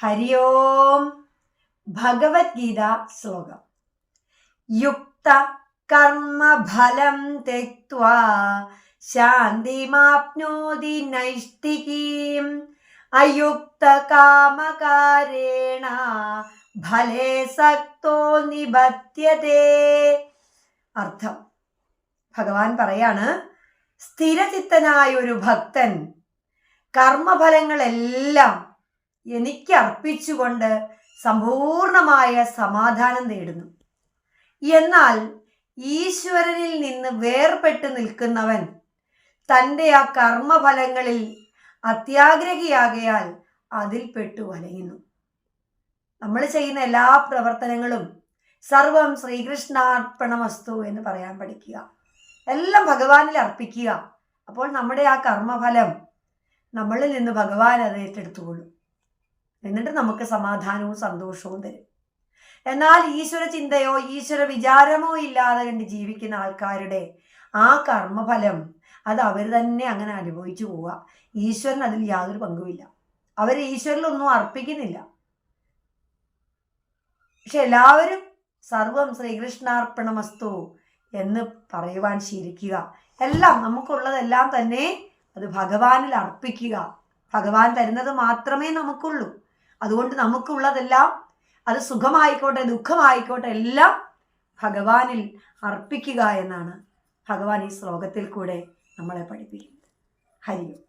ഹരി ഓം. ഭഗവത്ഗീത ശ്ലോകം. യുക്ത കർമ്മഫലം ത്യക്ത്വാ ശാന്തിമാപ്നോതി നൈഷ്ഠികീം അയുക്ത കാമകാരേണ ഫലേ സക്തോ നിബധ്യതേ. അർത്ഥം, ഭഗവാൻ പറയാണ്, സ്ഥിരചിത്തനായ ഒരു ഭക്തൻ കർമ്മഫലങ്ങളെല്ലാം എനിക്ക് അർപ്പിച്ചുകൊണ്ട് സമ്പൂർണമായ സമാധാനം നേടുന്നു. എന്നാൽ ഈശ്വരനിൽ നിന്ന് വേർപെട്ട് നിൽക്കുന്നവൻ തൻ്റെ ആ കർമ്മഫലങ്ങളിൽ അത്യാഗ്രഹിയാകയാൽ അതിൽപ്പെട്ടു വലയുന്നു. നമ്മൾ ചെയ്യുന്ന എല്ലാ പ്രവർത്തനങ്ങളും സർവം ശ്രീകൃഷ്ണാർപ്പണമസ്തു എന്ന് പറയാൻ പഠിക്കുക. എല്ലാം ഭഗവാനിൽ അർപ്പിക്കുക. അപ്പോൾ നമ്മുടെ ആ കർമ്മഫലം നമ്മളിൽ നിന്ന് ഭഗവാൻ അത് ഏറ്റെടുത്തുകൊള്ളും. എന്നിട്ട് നമുക്ക് സമാധാനവും സന്തോഷവും തരും. എന്നാൽ ഈശ്വര ചിന്തയോ ഈശ്വര വിചാരമോ ഇല്ലാതെ കണ്ട് ജീവിക്കുന്ന ആൾക്കാരുടെ ആ കർമ്മഫലം അത് അവർ തന്നെ അങ്ങനെ അനുഭവിച്ചു പോവുക. ഈശ്വരൻ അതിൽ യാതൊരു പങ്കുമില്ല. അവർ ഈശ്വരനൊന്നും അർപ്പിക്കുന്നില്ല. പക്ഷെ എല്ലാവരും സർവം ശ്രീകൃഷ്ണാർപ്പണമസ്തു എന്ന് പറയുവാൻ ശീലിക്കുക. എല്ലാം നമുക്കുള്ളതെല്ലാം തന്നെ അത് ഭഗവാനിൽ അർപ്പിക്കുക. ഭഗവാൻ തരുന്നത് മാത്രമേ നമുക്കുള്ളൂ. അതുകൊണ്ട് നമുക്കുള്ളതെല്ലാം, അത് സുഖമായിക്കോട്ടെ ദുഃഖമായിക്കോട്ടെ, എല്ലാം ഭഗവാനിൽ അർപ്പിക്കുക എന്നാണ് ഭഗവാൻ ഈ ശ്ലോകത്തിൽ കൂടെ നമ്മളെ പഠിപ്പിക്കുന്നത്. ഹരി ഓം.